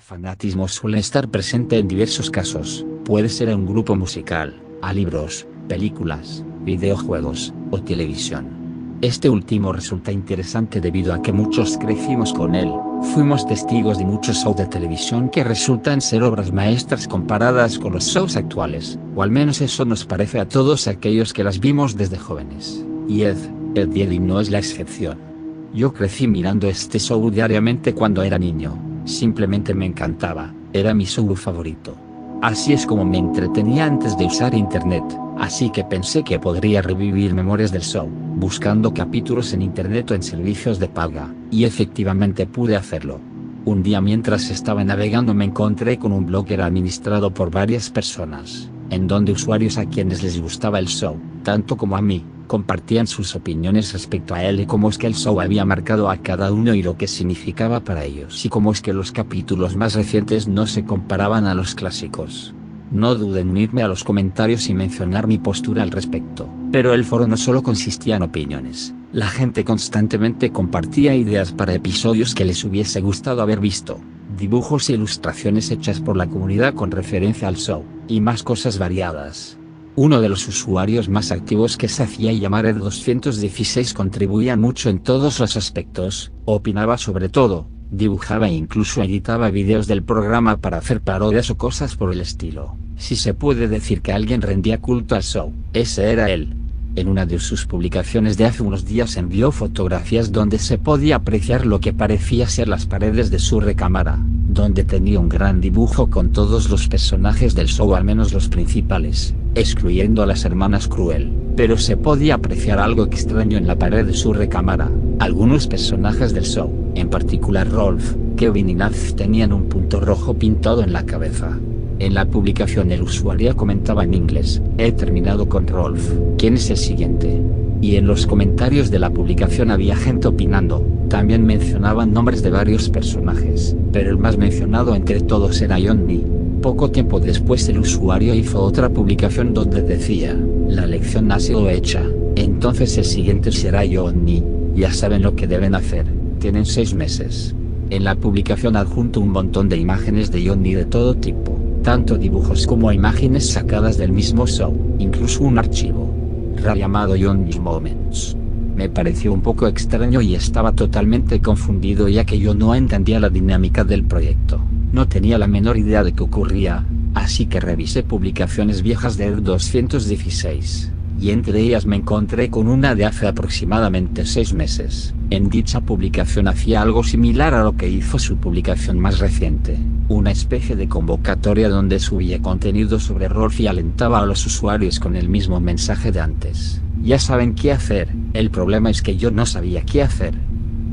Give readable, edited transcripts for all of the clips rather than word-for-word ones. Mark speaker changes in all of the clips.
Speaker 1: fanatismo suele estar presente en diversos casos, puede ser a un grupo musical, a libros, películas, videojuegos, o televisión. Este último resulta interesante debido a que muchos crecimos con él, fuimos testigos de muchos shows de televisión que resultan ser obras maestras comparadas con los shows actuales, o al menos eso nos parece a todos aquellos que las vimos desde jóvenes, y Ed Eddie no es la excepción. Yo crecí mirando este show diariamente cuando era niño, simplemente me encantaba, era mi show favorito. Así es como me entretenía antes de usar internet, así que pensé que podría revivir memorias del show, buscando capítulos en internet o en servicios de paga, y efectivamente pude hacerlo. Un día mientras estaba navegando me encontré con un blogger administrado por varias personas, en donde usuarios a quienes les gustaba el show, tanto como a mí, compartían sus opiniones respecto a él y cómo es que el show había marcado a cada uno y lo que significaba para ellos y cómo es que los capítulos más recientes no se comparaban a los clásicos. No duden en unirme a los comentarios y mencionar mi postura al respecto, pero el foro no solo consistía en opiniones, la gente constantemente compartía ideas para episodios que les hubiese gustado haber visto, dibujos e ilustraciones hechas por la comunidad con referencia al show, y más cosas variadas. Uno de los usuarios más activos que se hacía llamar Ed216 contribuía mucho en todos los aspectos, opinaba sobre todo, dibujaba e incluso editaba videos del programa para hacer parodias o cosas por el estilo. Si se puede decir que alguien rendía culto al show, ese era él. En una de sus publicaciones de hace unos días envió fotografías donde se podía apreciar lo que parecía ser las paredes de su recámara, donde tenía un gran dibujo con todos los personajes del show, al menos los principales, excluyendo a las hermanas Cruel, pero se podía apreciar algo extraño en la pared de su recámara. Algunos personajes del show, en particular Rolf, Kevin y Naz, tenían un punto rojo pintado en la cabeza. En la publicación el usuario comentaba en inglés: he terminado con Rolf, ¿quién es el siguiente? Y en los comentarios de la publicación había gente opinando, también mencionaban nombres de varios personajes, pero el más mencionado entre todos era Johnny. Poco tiempo después el usuario hizo otra publicación donde decía: la lección ha sido hecha, entonces el siguiente será Johnny, ya saben lo que deben hacer, tienen 6 meses. En la publicación adjunto un montón de imágenes de Johnny de todo tipo, tanto dibujos como imágenes sacadas del mismo show, incluso un archivo RAR llamado Johnny's Moments. Me pareció un poco extraño y estaba totalmente confundido ya que yo no entendía la dinámica del proyecto, no tenía la menor idea de qué ocurría, así que revisé publicaciones viejas de Ed216, y entre ellas me encontré con una de hace aproximadamente 6 meses. En dicha publicación hacía algo similar a lo que hizo su publicación más reciente, una especie de convocatoria donde subía contenido sobre Rolf y alentaba a los usuarios con el mismo mensaje de antes: ya saben qué hacer. El problema es que yo no sabía qué hacer.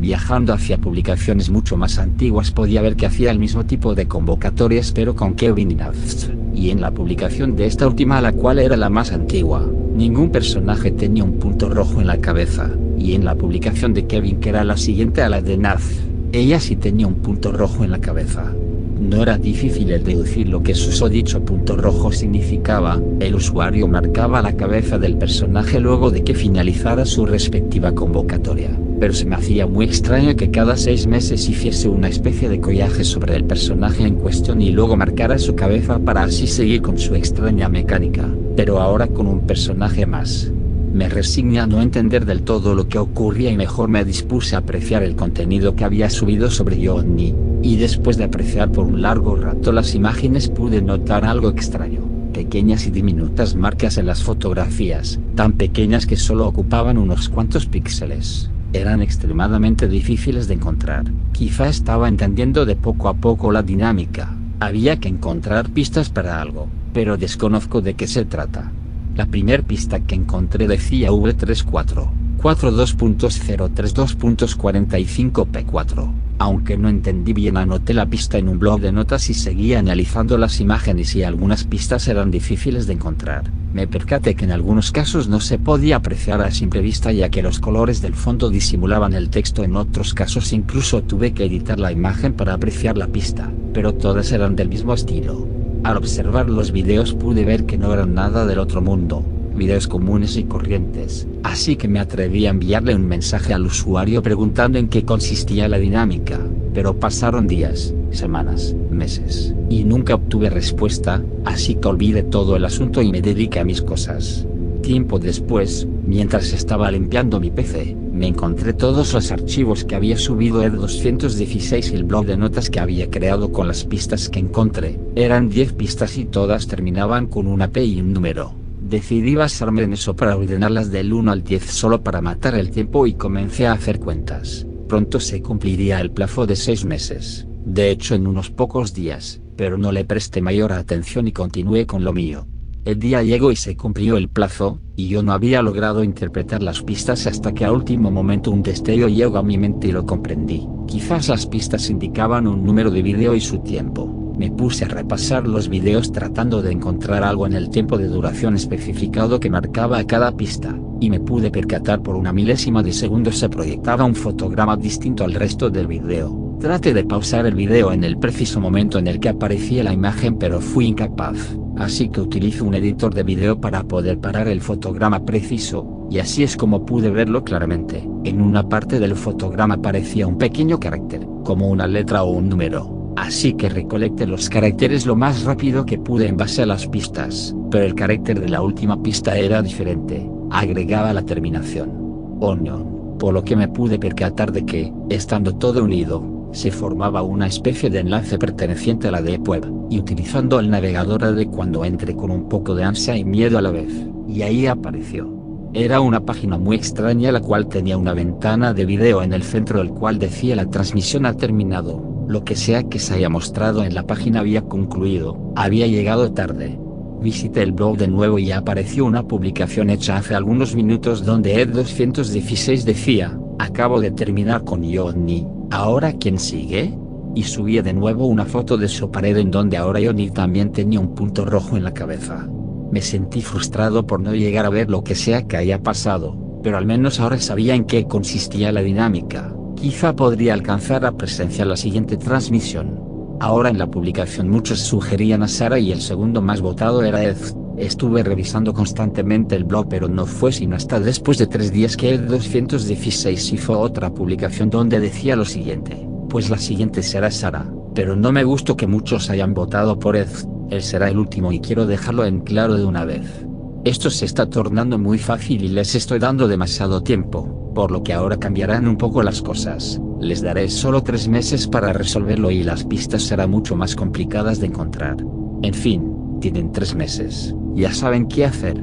Speaker 1: Viajando hacia publicaciones mucho más antiguas podía ver que hacía el mismo tipo de convocatorias pero con Kevin y Naz, y en la publicación de esta última, la cual era la más antigua, ningún personaje tenía un punto rojo en la cabeza, y en la publicación de Kevin, que era la siguiente a la de Naz, ella sí tenía un punto rojo en la cabeza. No era difícil el deducir lo que susodicho punto rojo significaba. El usuario marcaba la cabeza del personaje luego de que finalizara su respectiva convocatoria, pero se me hacía muy extraño que cada 6 meses hiciese una especie de collaje sobre el personaje en cuestión y luego marcara su cabeza para así seguir con su extraña mecánica, pero ahora con un personaje más. Me resigné a no entender del todo lo que ocurría y mejor me dispuse a apreciar el contenido que había subido sobre Johnny, y después de apreciar por un largo rato las imágenes pude notar algo extraño: pequeñas y diminutas marcas en las fotografías, tan pequeñas que solo ocupaban unos cuantos píxeles. Eran extremadamente difíciles de encontrar. Quizá estaba entendiendo de poco a poco la dinámica, había que encontrar pistas para algo, pero desconozco de qué se trata. La primer pista que encontré decía V34.42.032.45p4. Aunque no entendí bien, anoté la pista en un blog de notas y seguí analizando las imágenes y algunas pistas eran difíciles de encontrar. Me percaté que en algunos casos no se podía apreciar a simple vista ya que los colores del fondo disimulaban el texto, en otros casos incluso tuve que editar la imagen para apreciar la pista, pero todas eran del mismo estilo. Al observar los videos pude ver que no eran nada del otro mundo, videos comunes y corrientes, así que me atreví a enviarle un mensaje al usuario preguntando en qué consistía la dinámica, pero pasaron días, semanas, meses, y nunca obtuve respuesta, así que olvidé todo el asunto y me dediqué a mis cosas. Tiempo después, mientras estaba limpiando mi PC, me encontré todos los archivos que había subido Ed 216 y el blog de notas que había creado con las pistas que encontré. Eran 10 pistas y todas terminaban con una P y un número. Decidí basarme en eso para ordenarlas del 1 al 10 solo para matar el tiempo y comencé a hacer cuentas. Pronto se cumpliría el plazo de 6 meses, de hecho en unos pocos días, pero no le presté mayor atención y continué con lo mío. El día llegó y se cumplió el plazo, y yo no había logrado interpretar las pistas hasta que a último momento un destello llegó a mi mente y lo comprendí. Quizás las pistas indicaban un número de vídeo y su tiempo. Me puse a repasar los vídeos tratando de encontrar algo en el tiempo de duración especificado que marcaba a cada pista, y me pude percatar por una milésima de segundo se proyectaba un fotograma distinto al resto del vídeo. Traté de pausar el vídeo en el preciso momento en el que aparecía la imagen pero fui incapaz, así que utilizo un editor de vídeo para poder parar el fotograma preciso, y así es como pude verlo claramente. En una parte del fotograma aparecía un pequeño carácter, como una letra o un número, así que recolecté los caracteres lo más rápido que pude en base a las pistas, pero el carácter de la última pista era diferente, agregaba la terminación Onion, por lo que me pude percatar de que, estando todo unido, se formaba una especie de enlace perteneciente a la Deep Web, y utilizando el navegador de cuando entré con un poco de ansia y miedo a la vez, y ahí apareció. Era una página muy extraña la cual tenía una ventana de video en el centro del cual decía la transmisión ha terminado, lo que sea que se haya mostrado en la página había concluido, había llegado tarde. Visité el blog de nuevo y apareció una publicación hecha hace algunos minutos donde Ed 216 decía, acabo de terminar con Johnny, ¿ahora quién sigue? Y subía de nuevo una foto de su pared en donde ahora Johnny también tenía un punto rojo en la cabeza. Me sentí frustrado por no llegar a ver lo que sea que haya pasado, pero al menos ahora sabía en qué consistía la dinámica, quizá podría alcanzar a presenciar la siguiente transmisión. Ahora en la publicación muchos sugerían a Sara y el segundo más votado era Ed. Estuve revisando constantemente el blog pero no fue sino hasta después de 3 días que Ed 216 hizo otra publicación donde decía lo siguiente, pues la siguiente será Sara, pero no me gustó que muchos hayan votado por Ed, él será el último y quiero dejarlo en claro de una vez. Esto se está tornando muy fácil y les estoy dando demasiado tiempo, por lo que ahora cambiarán un poco las cosas, les daré solo 3 meses para resolverlo y las pistas serán mucho más complicadas de encontrar. En fin, tienen 3 meses, ya saben qué hacer.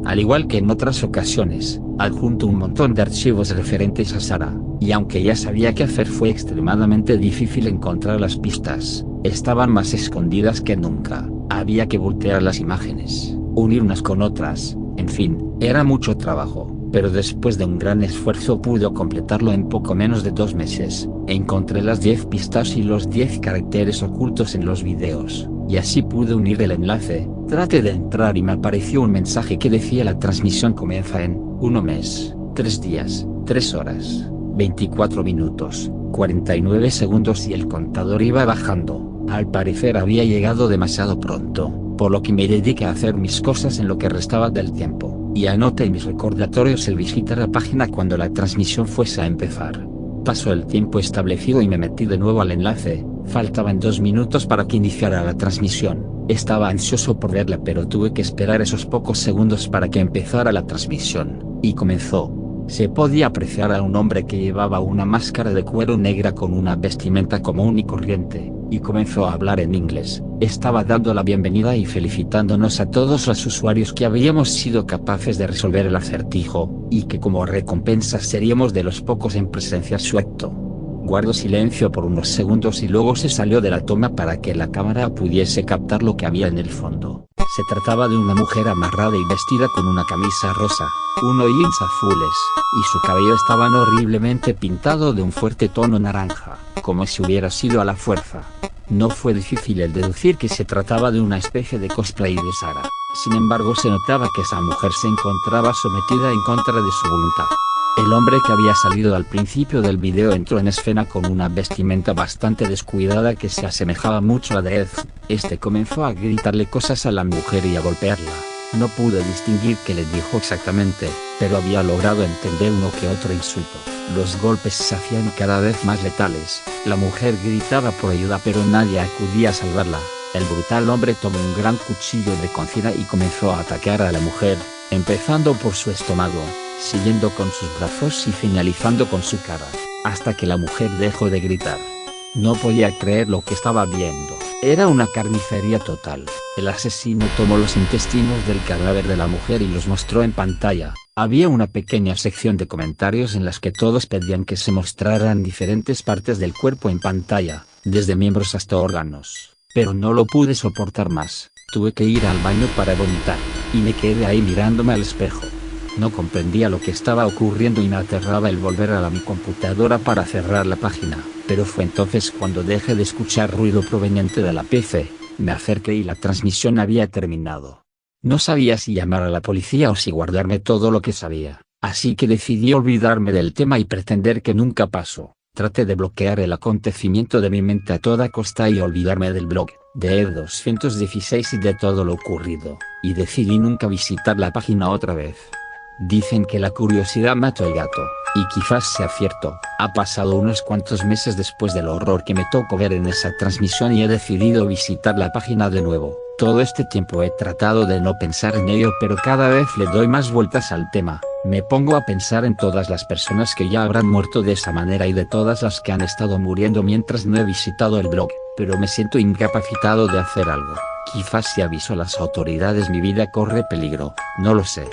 Speaker 1: Al igual que en otras ocasiones, adjunto un montón de archivos referentes a Sara, y aunque ya sabía qué hacer fue extremadamente difícil encontrar las pistas, estaban más escondidas que nunca, había que voltear las imágenes, unir unas con otras, en fin, era mucho trabajo, pero después de un gran esfuerzo pude completarlo en poco menos de 2 meses, encontré las 10 pistas y los 10 caracteres ocultos en los videos, y así pude unir el enlace. Traté de entrar y me apareció un mensaje que decía la transmisión comienza en 1 mes, 3 días, 3 horas, 24 minutos, 49 segundos y el contador iba bajando. Al parecer había llegado demasiado pronto, por lo que me dediqué a hacer mis cosas en lo que restaba del tiempo, y anoté en mis recordatorios el visitar la página cuando la transmisión fuese a empezar. Pasó el tiempo establecido y me metí de nuevo al enlace, faltaban 2 minutos para que iniciara la transmisión, estaba ansioso por verla pero tuve que esperar esos pocos segundos para que empezara la transmisión, y comenzó. Se podía apreciar a un hombre que llevaba una máscara de cuero negra con una vestimenta común y corriente, y comenzó a hablar en inglés. Estaba dando la bienvenida y felicitándonos a todos los usuarios que habíamos sido capaces de resolver el acertijo, y que como recompensa seríamos de los pocos en presenciar su acto. Guardó silencio por unos segundos y luego se salió de la toma para que la cámara pudiese captar lo que había en el fondo. Se trataba de una mujer amarrada y vestida con una camisa rosa, unos jeans azules, y su cabello estaba horriblemente pintado de un fuerte tono naranja, como si hubiera sido a la fuerza. No fue difícil el deducir que se trataba de una especie de cosplay de Sara, sin embargo se notaba que esa mujer se encontraba sometida en contra de su voluntad. El hombre que había salido al principio del video entró en escena con una vestimenta bastante descuidada que se asemejaba mucho a de Ed. Este comenzó a gritarle cosas a la mujer y a golpearla. No pude distinguir qué le dijo exactamente, pero había logrado entender uno que otro insulto. Los golpes se hacían cada vez más letales, la mujer gritaba por ayuda pero nadie acudía a salvarla. El brutal hombre tomó un gran cuchillo de cocina y comenzó a atacar a la mujer, empezando por su estómago, siguiendo con sus brazos y finalizando con su cara, hasta que la mujer dejó de gritar. No podía creer lo que estaba viendo. Era una carnicería total. El asesino tomó los intestinos del cadáver de la mujer y los mostró en pantalla. Había una pequeña sección de comentarios en las que todos pedían que se mostraran diferentes partes del cuerpo en pantalla, desde miembros hasta órganos. Pero no lo pude soportar más. Tuve que ir al baño para vomitar, y me quedé ahí mirándome al espejo. No comprendía lo que estaba ocurriendo y me aterraba el volver a mi computadora para cerrar la página, pero fue entonces cuando dejé de escuchar ruido proveniente de la PC, me acerqué y la transmisión había terminado. No sabía si llamar a la policía o si guardarme todo lo que sabía, así que decidí olvidarme del tema y pretender que nunca pasó. Traté de bloquear el acontecimiento de mi mente a toda costa y olvidarme del blog, de Ed216 y de todo lo ocurrido, y decidí nunca visitar la página otra vez. Dicen que la curiosidad mató al gato, y quizás sea cierto. Ha pasado unos cuantos meses después del horror que me tocó ver en esa transmisión y he decidido visitar la página de nuevo. Todo este tiempo he tratado de no pensar en ello, pero cada vez le doy más vueltas al tema. Me pongo a pensar en todas las personas que ya habrán muerto de esa manera y de todas las que han estado muriendo mientras no he visitado el blog, pero me siento incapacitado de hacer algo. Quizás si aviso a las autoridades mi vida corre peligro, no lo sé.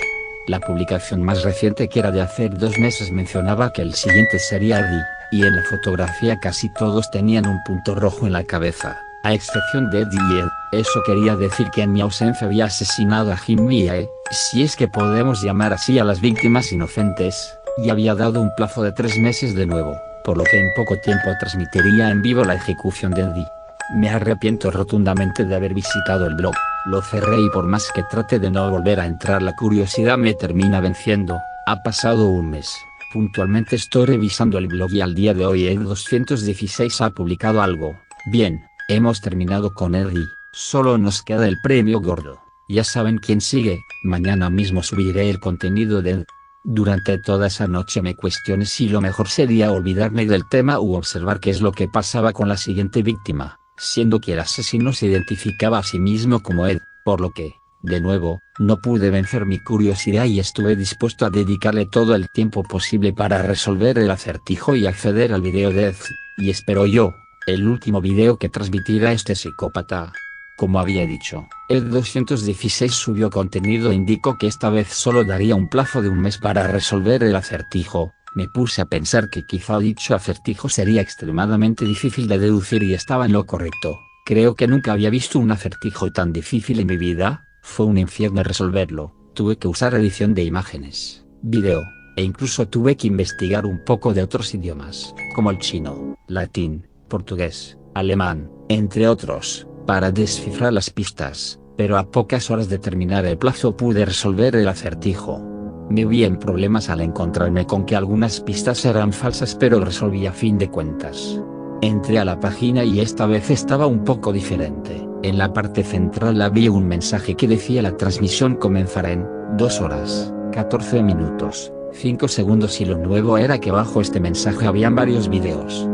Speaker 1: La publicación más reciente, que era de hace 2 meses, mencionaba que el siguiente sería Eddie, y en la fotografía casi todos tenían un punto rojo en la cabeza, a excepción de Eddie y Ed. Eso quería decir que en mi ausencia había asesinado a Jimmy y a Ed, si es que podemos llamar así a las víctimas inocentes, y había dado un plazo de 3 meses de nuevo, por lo que en poco tiempo transmitiría en vivo la ejecución de Eddie. Me arrepiento rotundamente de haber visitado el blog. Lo cerré y por más que trate de no volver a entrar, la curiosidad me termina venciendo. Ha pasado un mes. Puntualmente estoy revisando el blog y al día de hoy Ed216 ha publicado algo. Bien, hemos terminado con Eddie, solo nos queda el premio gordo. Ya saben quién sigue. Mañana mismo subiré el contenido de Ed. Durante toda esa noche me cuestioné si lo mejor sería olvidarme del tema u observar qué es lo que pasaba con la siguiente víctima, siendo que el asesino se identificaba a sí mismo como Ed, por lo que, de nuevo, no pude vencer mi curiosidad y estuve dispuesto a dedicarle todo el tiempo posible para resolver el acertijo y acceder al video de Ed, y espero yo, el último video que transmitirá este psicópata. Como había dicho, Ed216 subió contenido e indicó que esta vez solo daría un plazo de un mes para resolver el acertijo. Me puse a pensar que quizá dicho acertijo sería extremadamente difícil de deducir y estaba en lo correcto. Creo que nunca había visto un acertijo tan difícil en mi vida. Fue un infierno resolverlo. Tuve que usar edición de imágenes, video, e incluso tuve que investigar un poco de otros idiomas, como el chino, latín, portugués, alemán, entre otros, para descifrar las pistas, pero a pocas horas de terminar el plazo pude resolver el acertijo. Me vi en problemas al encontrarme con que algunas pistas eran falsas, pero resolví a fin de cuentas. Entré a la página y esta vez estaba un poco diferente. En la parte central había un mensaje que decía: la transmisión comenzará en 2 horas, 14 minutos, 5 segundos, y lo nuevo era que bajo este mensaje habían varios videos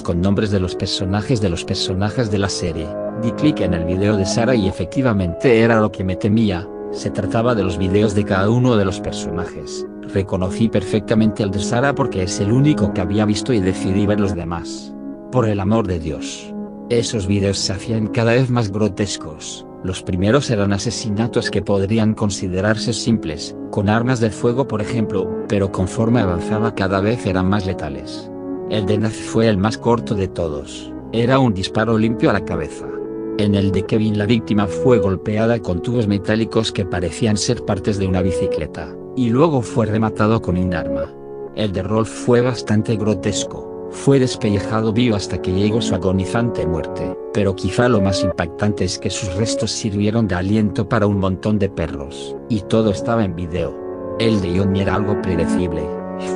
Speaker 1: con nombres de los personajes de la serie. Di clic en el video de Sarah y efectivamente era lo que me temía. Se trataba de los videos de cada uno de los personajes. Reconocí perfectamente el de Sarah porque es el único que había visto y decidí ver los demás. Por el amor de Dios. Esos videos se hacían cada vez más grotescos. Los primeros eran asesinatos que podrían considerarse simples, con armas de fuego por ejemplo, pero conforme avanzaba cada vez eran más letales. El de Naz fue el más corto de todos. Era un disparo limpio a la cabeza. En el de Kevin la víctima fue golpeada con tubos metálicos que parecían ser partes de una bicicleta, y luego fue rematado con un arma. El de Rolf fue bastante grotesco, fue despellejado vivo hasta que llegó su agonizante muerte, pero quizá lo más impactante es que sus restos sirvieron de aliento para un montón de perros, y todo estaba en video. El de Johnny era algo predecible,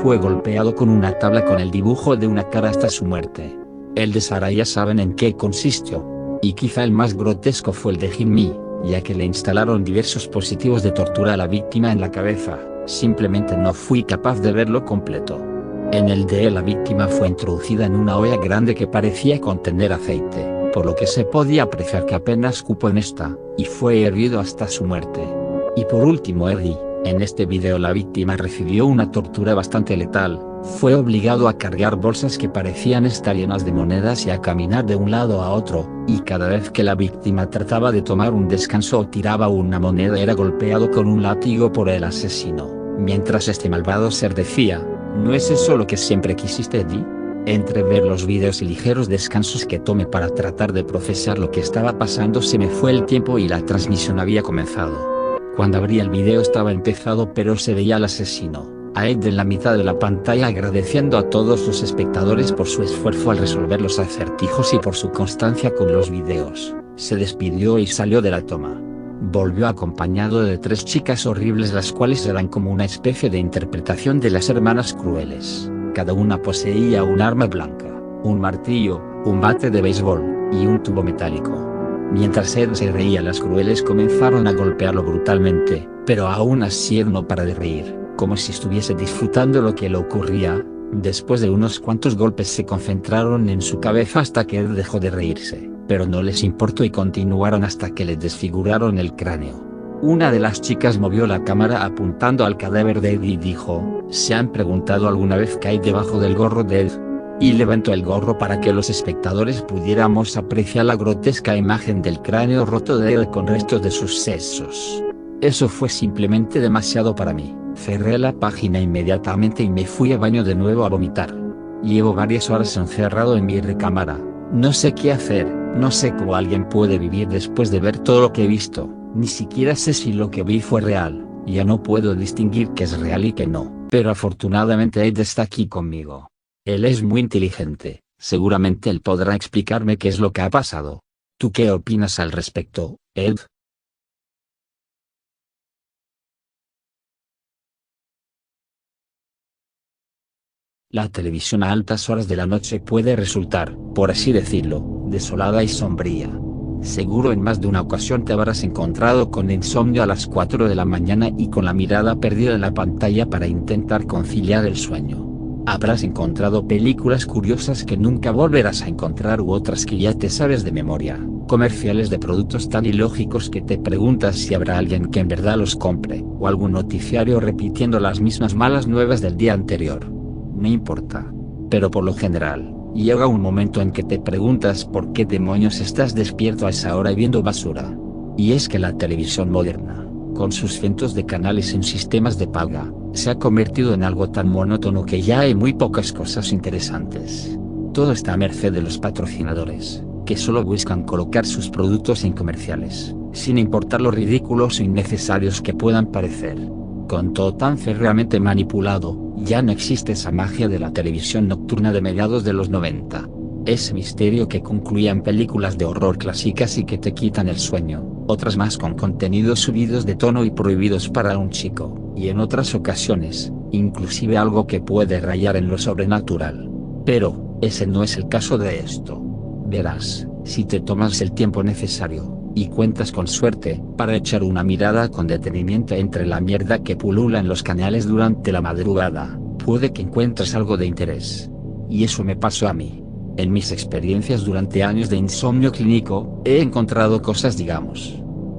Speaker 1: fue golpeado con una tabla con el dibujo de una cara hasta su muerte. El de Sarah ya saben en qué consistió. Y quizá el más grotesco fue el de Jimmy, ya que le instalaron diversos dispositivos de tortura a la víctima en la cabeza. Simplemente no fui capaz de verlo completo. En el de la víctima fue introducida en una olla grande que parecía contener aceite, por lo que se podía apreciar que apenas cupo en esta, y fue hervido hasta su muerte. Y por último Eddie, en este video la víctima recibió una tortura bastante letal. Fue obligado a cargar bolsas que parecían estar llenas de monedas y a caminar de un lado a otro, y cada vez que la víctima trataba de tomar un descanso o tiraba una moneda era golpeado con un látigo por el asesino, mientras este malvado ser decía: ¿no es eso lo que siempre quisiste, Eddie? Entre ver los vídeos y ligeros descansos que tomé para tratar de procesar lo que estaba pasando se me fue el tiempo y la transmisión había comenzado. Cuando abrí el video estaba empezado pero se veía al asesino, a Ed en la mitad de la pantalla agradeciendo a todos los espectadores por su esfuerzo al resolver los acertijos y por su constancia con los videos. Se despidió y salió de la toma. Volvió acompañado de 3 chicas horribles las cuales eran como una especie de interpretación de las hermanas crueles. Cada una poseía un arma blanca, un martillo, un bate de béisbol, y un tubo metálico. Mientras Ed se reía las crueles comenzaron a golpearlo brutalmente, pero aún así Ed no para de reír, como si estuviese disfrutando lo que le ocurría. Después de unos cuantos golpes se concentraron en su cabeza hasta que Ed dejó de reírse, pero no les importó y continuaron hasta que le desfiguraron el cráneo. Una de las chicas movió la cámara apuntando al cadáver de Ed y dijo: ¿se han preguntado alguna vez qué hay debajo del gorro de Ed? Y levantó el gorro para que los espectadores pudiéramos apreciar la grotesca imagen del cráneo roto de Ed con restos de sus sesos. Eso fue simplemente demasiado para mí. Cerré la página inmediatamente y me fui al baño de nuevo a vomitar. Llevo varias horas encerrado en mi recámara. No sé qué hacer, no sé cómo alguien puede vivir después de ver todo lo que he visto. Ni siquiera sé si lo que vi fue real. Ya no puedo distinguir qué es real y qué no, pero afortunadamente Ed está aquí conmigo. Él es muy inteligente, seguramente él podrá explicarme qué es lo que ha pasado. ¿Tú qué opinas al respecto, Ed? La televisión a altas horas de la noche puede resultar, por así decirlo, desolada y sombría. Seguro en más de una ocasión te habrás encontrado con insomnio a las 4 de la mañana y con la mirada perdida en la pantalla para intentar conciliar el sueño. Habrás encontrado películas curiosas que nunca volverás a encontrar u otras que ya te sabes de memoria, comerciales de productos tan ilógicos que te preguntas si habrá alguien que en verdad los compre, o algún noticiario repitiendo las mismas malas nuevas del día anterior. No importa. Pero por lo general, llega un momento en que te preguntas por qué demonios estás despierto a esa hora y viendo basura. Y es que la televisión moderna, con sus cientos de canales en sistemas de paga, se ha convertido en algo tan monótono que ya hay muy pocas cosas interesantes. Todo está a merced de los patrocinadores, que solo buscan colocar sus productos en comerciales, sin importar lo ridículos o innecesarios que puedan parecer. Con todo tan férreamente manipulado, ya no existe esa magia de la televisión nocturna de mediados de los 90. Ese misterio que concluía en películas de horror clásicas y que te quitan el sueño, otras más con contenidos subidos de tono y prohibidos para un chico, y en otras ocasiones, inclusive algo que puede rayar en lo sobrenatural. Pero, ese no es el caso de esto. Verás, si te tomas el tiempo necesario, y cuentas con suerte, para echar una mirada con detenimiento entre la mierda que pulula en los canales durante la madrugada, puede que encuentres algo de interés. Y eso me pasó a mí. En mis experiencias durante años de insomnio clínico, he encontrado cosas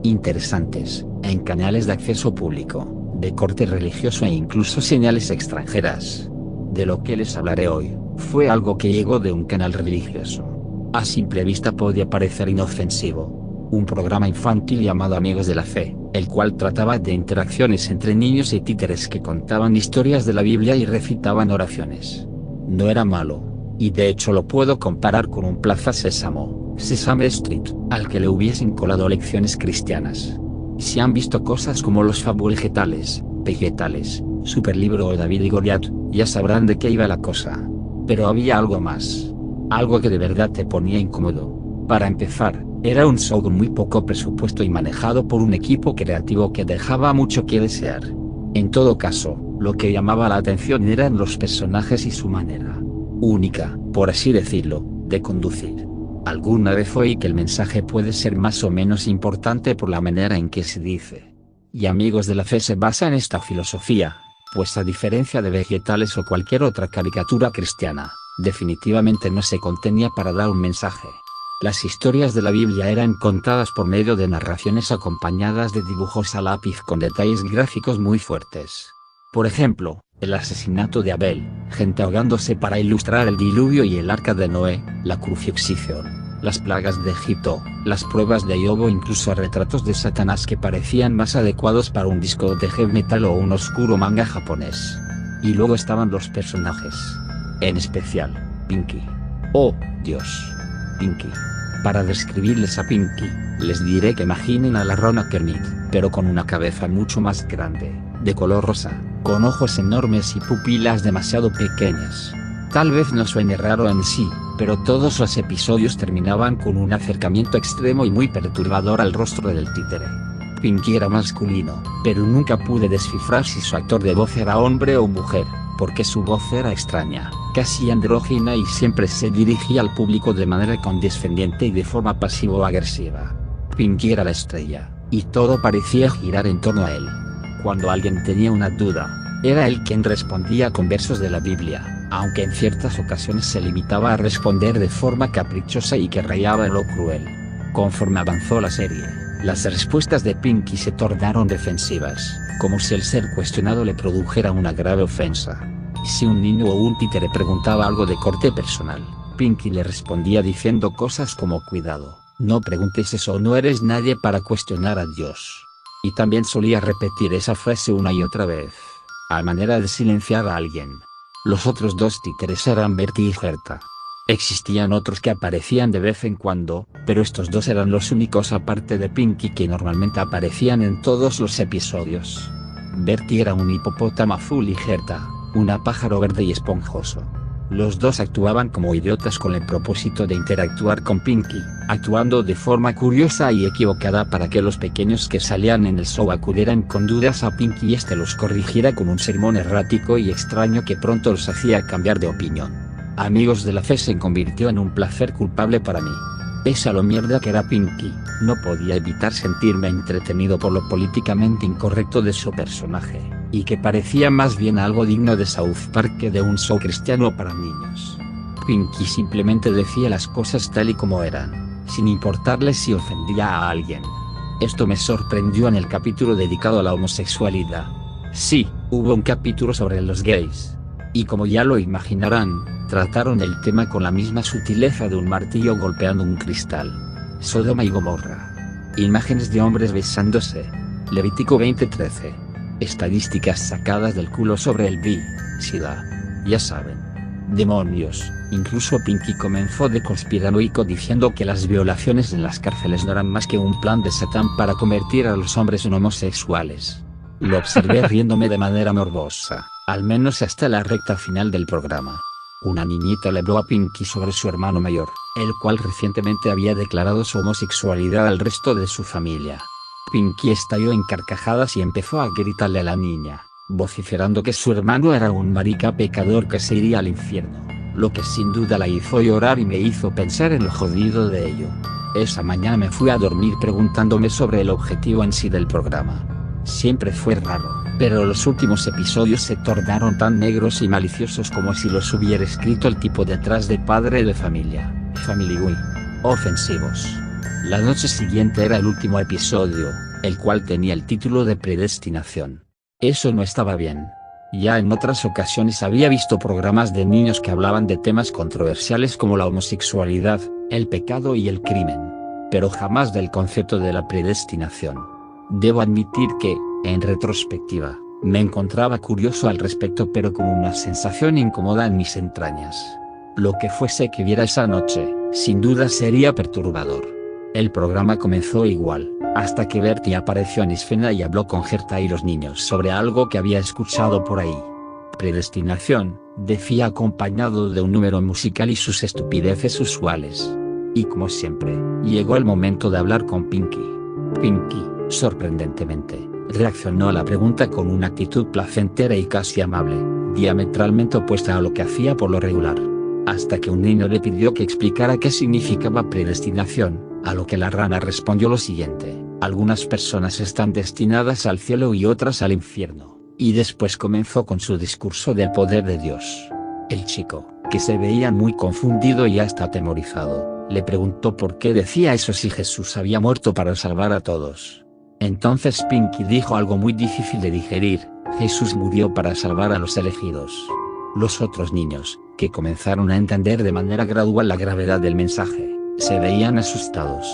Speaker 1: interesantes, en canales de acceso público, de corte religioso e incluso señales extranjeras. De lo que les hablaré hoy, fue algo que llegó de un canal religioso. A simple vista podía parecer inofensivo. Un programa infantil llamado Amigos de la Fe, el cual trataba de interacciones entre niños y títeres que contaban historias de la Biblia y recitaban oraciones. No era malo, y de hecho lo puedo comparar con un Plaza Sésamo, Sesame Street, al que le hubiesen colado lecciones cristianas. Si han visto cosas como los Fabulegetales, Vegetales, Superlibro o David y Goliat, ya sabrán de qué iba la cosa. Pero había algo más. Algo que de verdad te ponía incómodo. Para empezar, era un show con muy poco presupuesto y manejado por un equipo creativo que dejaba mucho que desear. En todo caso, lo que llamaba la atención eran los personajes y su manera única, por así decirlo, de conducir. Alguna vez oí que el mensaje puede ser más o menos importante por la manera en que se dice. Y Amigos de la Fe se basa en esta filosofía, pues a diferencia de Vegetales o cualquier otra caricatura cristiana, definitivamente no se contenía para dar un mensaje. Las historias de la Biblia eran contadas por medio de narraciones acompañadas de dibujos a lápiz con detalles gráficos muy fuertes. Por ejemplo, el asesinato de Abel, gente ahogándose para ilustrar el diluvio y el arca de Noé, la crucifixión, las plagas de Egipto, las pruebas de Job o incluso retratos de Satanás que parecían más adecuados para un disco de heavy metal o un oscuro manga japonés. Y luego estaban los personajes. En especial, Pinky. ¡Oh, Dios! Pinky. Para describirles a Pinky, les diré que imaginen a la rana Kermit, pero con una cabeza mucho más grande, de color rosa, con ojos enormes y pupilas demasiado pequeñas. Tal vez no suene raro en sí, pero todos los episodios terminaban con un acercamiento extremo y muy perturbador al rostro del títere. Pinky era masculino, pero nunca pude descifrar si su actor de voz era hombre o mujer, porque su voz era extraña, casi andrógina y siempre se dirigía al público de manera condescendiente y de forma pasivo-agresiva. Pinky era la estrella, y todo parecía girar en torno a él. Cuando alguien tenía una duda, era él quien respondía con versos de la Biblia, aunque en ciertas ocasiones se limitaba a responder de forma caprichosa y que rayaba en lo cruel. Conforme avanzó la serie, las respuestas de Pinky se tornaron defensivas, como si el ser cuestionado le produjera una grave ofensa. Si un niño o un títere preguntaba algo de corte personal, Pinky le respondía diciendo cosas como cuidado, no preguntes eso, no eres nadie para cuestionar a Dios. Y también solía repetir esa frase una y otra vez, a manera de silenciar a alguien. Los otros dos títeres eran Bertie y Gerta. Existían otros que aparecían de vez en cuando, pero estos dos eran los únicos aparte de Pinky que normalmente aparecían en todos los episodios. Bertie era un hipopótamo azul y Gerta, un pájaro verde y esponjoso. Los dos actuaban como idiotas con el propósito de interactuar con Pinky, actuando de forma curiosa y equivocada para que los pequeños que salían en el show acudieran con dudas a Pinky y este los corrigiera con un sermón errático y extraño que pronto los hacía cambiar de opinión. Amigos de la Fe se convirtió en un placer culpable para mí. Pese a lo mierda que era Pinky, no podía evitar sentirme entretenido por lo políticamente incorrecto de su personaje, y que parecía más bien algo digno de South Park que de un show cristiano para niños. Pinky simplemente decía las cosas tal y como eran, sin importarle si ofendía a alguien. Esto me sorprendió en el capítulo dedicado a la homosexualidad. Sí, hubo un capítulo sobre los gays. Y como ya lo imaginarán, trataron el tema con la misma sutileza de un martillo golpeando un cristal. Sodoma y Gomorra. Imágenes de hombres besándose. Levítico 20:13. Estadísticas sacadas del culo sobre el SIDA. Ya saben. Demonios. Incluso Pinky comenzó de conspiranoico diciendo que las violaciones en las cárceles no eran más que un plan de Satán para convertir a los hombres en homosexuales. Lo observé riéndome de manera morbosa, al menos hasta la recta final del programa. Una niñita le habló a Pinky sobre su hermano mayor, el cual recientemente había declarado su homosexualidad al resto de su familia. Pinky estalló en carcajadas y empezó a gritarle a la niña, vociferando que su hermano era un marica pecador que se iría al infierno, lo que sin duda la hizo llorar y me hizo pensar en lo jodido de ello. Esa mañana me fui a dormir preguntándome sobre el objetivo en sí del programa. Siempre fue raro, pero los últimos episodios se tornaron tan negros y maliciosos como si los hubiera escrito el tipo detrás de Padre de Familia, Family Guy. Ofensivos. La noche siguiente era el último episodio, el cual tenía el título de Predestinación. Eso no estaba bien. Ya en otras ocasiones había visto programas de niños que hablaban de temas controversiales como la homosexualidad, el pecado y el crimen. Pero jamás del concepto de la predestinación. Debo admitir que, en retrospectiva, me encontraba curioso al respecto pero con una sensación incómoda en mis entrañas. Lo que fuese que viera esa noche, sin duda sería perturbador. El programa comenzó igual, hasta que Bertie apareció en escena y habló con Gerta y los niños sobre algo que había escuchado por ahí. Predestinación, decía acompañado de un número musical y sus estupideces usuales. Y como siempre, llegó el momento de hablar con Pinky. Pinky, sorprendentemente, reaccionó a la pregunta con una actitud placentera y casi amable, diametralmente opuesta a lo que hacía por lo regular. hasta que un niño le pidió que explicara qué significaba predestinación, a lo que la rana respondió lo siguiente: algunas personas están destinadas al cielo y otras al infierno, y después comenzó con su discurso del poder de Dios. El chico, que se veía muy confundido y hasta atemorizado, le preguntó por qué decía eso si Jesús había muerto para salvar a todos. Entonces Pinky dijo algo muy difícil de digerir: Jesús murió para salvar a los elegidos. Los otros niños, que comenzaron a entender de manera gradual la gravedad del mensaje, se veían asustados.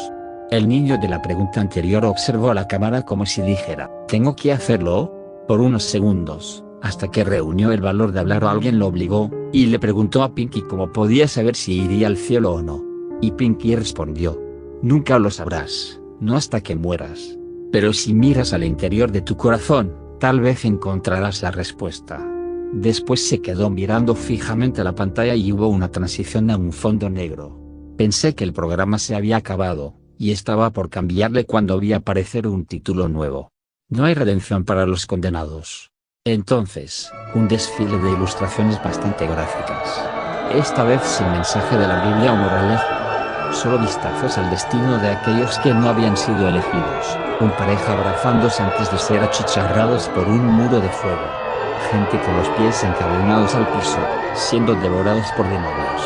Speaker 1: El niño de la pregunta anterior observó a la cámara como si dijera: ¿tengo que hacerlo? Por unos segundos, hasta que reunió el valor de hablar o alguien lo obligó, y le preguntó a Pinky cómo podía saber si iría al cielo o no. Y Pinky respondió: nunca lo sabrás, no hasta que mueras. Pero si miras al interior de tu corazón, tal vez encontrarás la respuesta. Después se quedó mirando fijamente la pantalla y hubo una transición a un fondo negro. Pensé que el programa se había acabado, y estaba por cambiarle cuando vi aparecer un título nuevo: no hay redención para los condenados. Entonces, un desfile de ilustraciones bastante gráficas. Esta vez sin mensaje de la Biblia o moraleja. Solo vistazos al destino de aquellos que no habían sido elegidos. Una pareja abrazándose antes de ser achicharrados por un muro de fuego. Gente con los pies encadenados al piso, siendo devorados por demonios.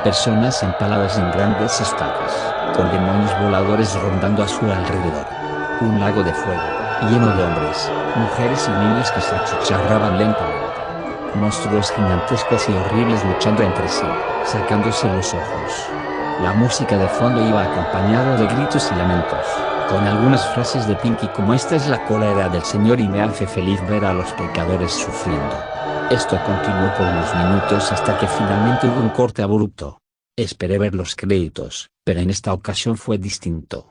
Speaker 1: Personas empaladas en grandes estacas, con demonios voladores rondando a su alrededor. Un lago de fuego, lleno de hombres, mujeres y niños que se achicharraban lentamente. Monstruos gigantescos y horribles luchando entre sí, sacándose los ojos. La música de fondo iba acompañada de gritos y lamentos, con algunas frases de Pinky como: esta es la cólera del Señor y me hace feliz ver a los pecadores sufriendo. Esto continuó por unos minutos hasta que finalmente hubo un corte abrupto. Esperé ver los créditos, pero en esta ocasión fue distinto.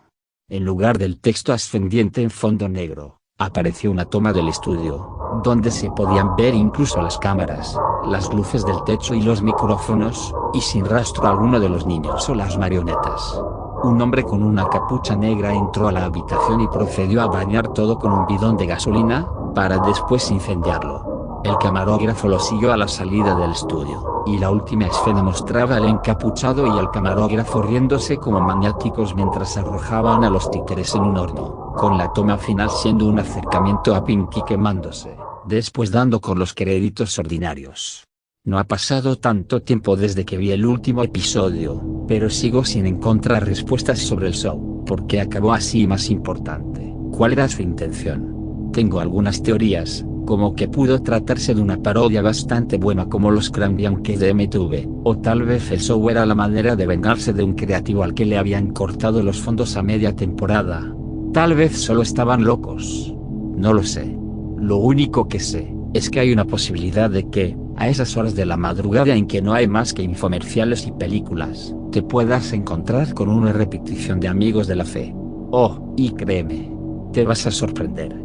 Speaker 1: En lugar del texto ascendiente en fondo negro, apareció una toma del estudio, donde se podían ver incluso las cámaras, las luces del techo y los micrófonos, y sin rastro alguno de los niños o las marionetas. Un hombre con una capucha negra entró a la habitación y procedió a bañar todo con un bidón de gasolina, para después incendiarlo. El camarógrafo lo siguió a la salida del estudio, y la última escena mostraba al encapuchado y al camarógrafo riéndose como maniáticos mientras arrojaban a los títeres en un horno, con la toma final siendo un acercamiento a Pinky quemándose, después dando con los créditos ordinarios. No ha pasado tanto tiempo desde que vi el último episodio, pero sigo sin encontrar respuestas sobre el show. ¿Por qué acabó así? Más importante, ¿cuál era su intención? Tengo algunas teorías, como que pudo tratarse de una parodia bastante buena como los Cranberries que de MTV, o tal vez el show era la manera de vengarse de un creativo al que le habían cortado los fondos a media temporada. Tal vez solo estaban locos. No lo sé. Lo único que sé, es que hay una posibilidad de que, a esas horas de la madrugada en que no hay más que infomerciales y películas, te puedas encontrar con una repetición de Amigos de la Fe. Oh, y créeme, te vas a sorprender.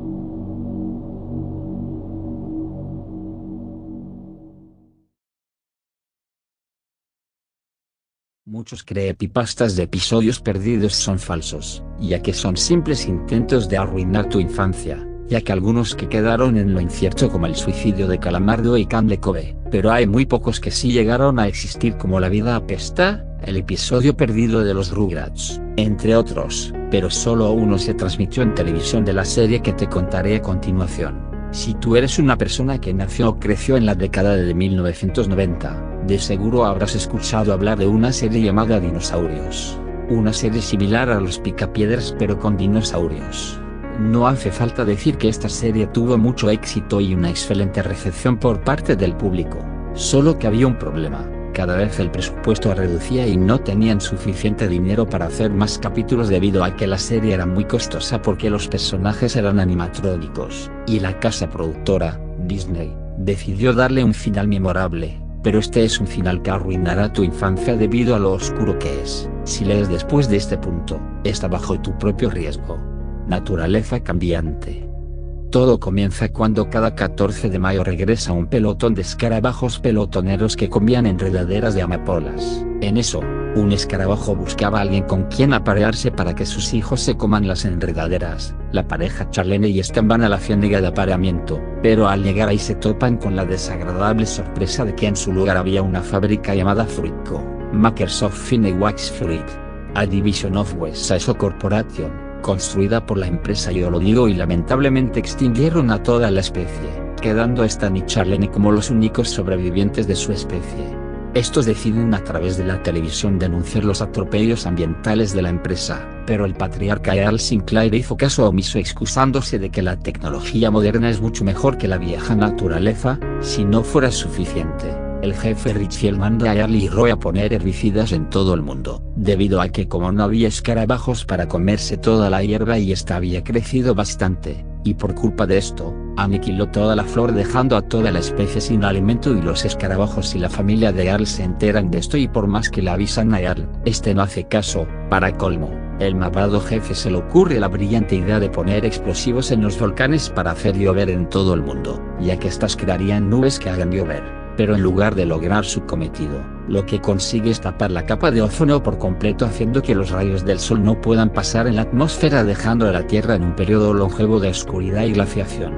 Speaker 1: Muchos creepypastas de episodios perdidos son falsos, ya que son simples intentos de arruinar tu infancia, ya que algunos que quedaron en lo incierto como el suicidio de Calamardo y Can de Kobe, pero hay muy pocos que sí llegaron a existir como La vida apesta, el episodio perdido de los Rugrats, entre otros, pero solo uno se transmitió en televisión de la serie que te contaré a continuación. Si tú eres una persona que nació o creció en la década de 1990, de seguro habrás escuchado hablar de una serie llamada Dinosaurios. Una serie similar a Los Picapiedras pero con dinosaurios. No hace falta decir que esta serie tuvo mucho éxito y una excelente recepción por parte del público, solo que había un problema. Cada vez el presupuesto reducía y no tenían suficiente dinero para hacer más capítulos debido a que la serie era muy costosa porque los personajes eran animatrónicos, y la casa productora, Disney, decidió darle un final memorable, pero este es un final que arruinará tu infancia debido a lo oscuro que es. Si lees después de este punto, está bajo tu propio riesgo. Naturaleza cambiante. Todo comienza cuando cada 14 de mayo regresa un pelotón de escarabajos pelotoneros que comían enredaderas de amapolas. En eso, Un escarabajo buscaba a alguien con quien aparearse para que sus hijos se coman las enredaderas. La pareja Charlene y Stan van a la ciénaga de apareamiento, pero al llegar ahí se topan con la desagradable sorpresa de que en su lugar había una fábrica llamada Fruitco, Makers of Fine Wax Fruit, a Division of West Side Corporation, construida por la empresa Iolodigo, y lamentablemente extinguieron a toda la especie, quedando Stan y Charlene como los únicos sobrevivientes de su especie. Estos deciden a través de la televisión denunciar los atropellos ambientales de la empresa, pero el patriarca Earl Sinclair hizo caso omiso excusándose de que la tecnología moderna es mucho mejor que la vieja naturaleza. Si no fuera suficiente, el jefe Richfield manda a Earl y Roy a poner herbicidas en todo el mundo, debido a que como no había escarabajos para comerse toda la hierba y esta había crecido bastante, y por culpa de esto, aniquiló toda la flor dejando a toda la especie sin alimento, y los escarabajos y la familia de Earl se enteran de esto y por más que le avisan a Earl, este no hace caso. Para colmo, el malvado jefe se le ocurre la brillante idea de poner explosivos en los volcanes para hacer llover en todo el mundo, ya que estas crearían nubes que hagan llover, pero en lugar de lograr su cometido, lo que consigue es tapar la capa de ozono por completo, haciendo que los rayos del sol no puedan pasar en la atmósfera, dejando a la Tierra en un periodo longevo de oscuridad y glaciación,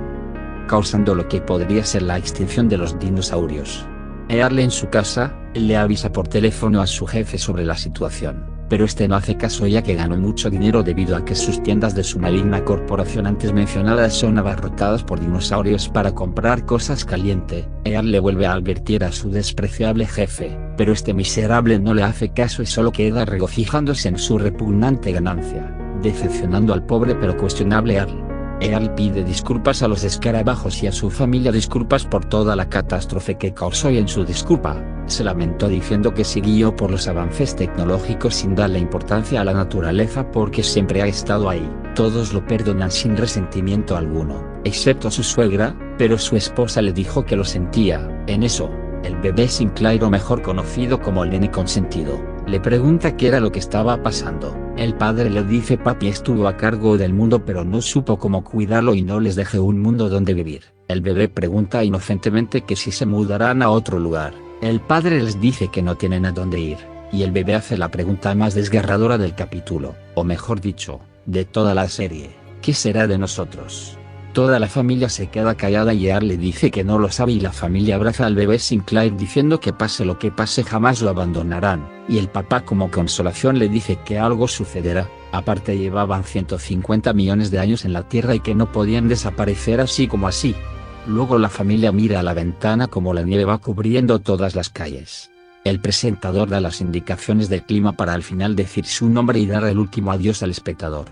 Speaker 1: causando lo que podría ser la extinción de los dinosaurios. Earl en su casa, le avisa por teléfono a su jefe sobre la situación, pero este no hace caso ya que ganó mucho dinero debido a que sus tiendas de su maligna corporación antes mencionadas son abarrotadas por dinosaurios para comprar cosas caliente. Earl le vuelve a advertir a su despreciable jefe, pero este miserable no le hace caso y solo queda regocijándose en su repugnante ganancia, decepcionando al pobre pero cuestionable Earl. Earl pide disculpas a los escarabajos y a su familia disculpas por toda la catástrofe que causó, y en su disculpa, se lamentó diciendo que siguió por los avances tecnológicos sin darle importancia a la naturaleza porque siempre ha estado ahí. Todos lo perdonan sin resentimiento alguno, excepto su suegra, pero su esposa le dijo que lo sentía. En eso, el bebé Sinclair, o mejor conocido como el nene consentido, le pregunta qué era lo que estaba pasando. El padre le dice: papi estuvo a cargo del mundo pero no supo cómo cuidarlo y no les dejé un mundo donde vivir. El bebé pregunta inocentemente que si se mudarán a otro lugar. El padre les dice que no tienen a dónde ir, y el bebé hace la pregunta más desgarradora del capítulo, o mejor dicho, de toda la serie: ¿qué será de nosotros? Toda la familia se queda callada y Earl le dice que no lo sabe, y la familia abraza al bebé Sinclair diciendo que pase lo que pase jamás lo abandonarán, y el papá como consolación le dice que algo sucederá. Aparte llevaban 150 millones de años en la Tierra y que no podían desaparecer así como así. Luego la familia mira a la ventana como la nieve va cubriendo todas las calles. El presentador da las indicaciones del clima para al final decir su nombre y dar el último adiós al espectador.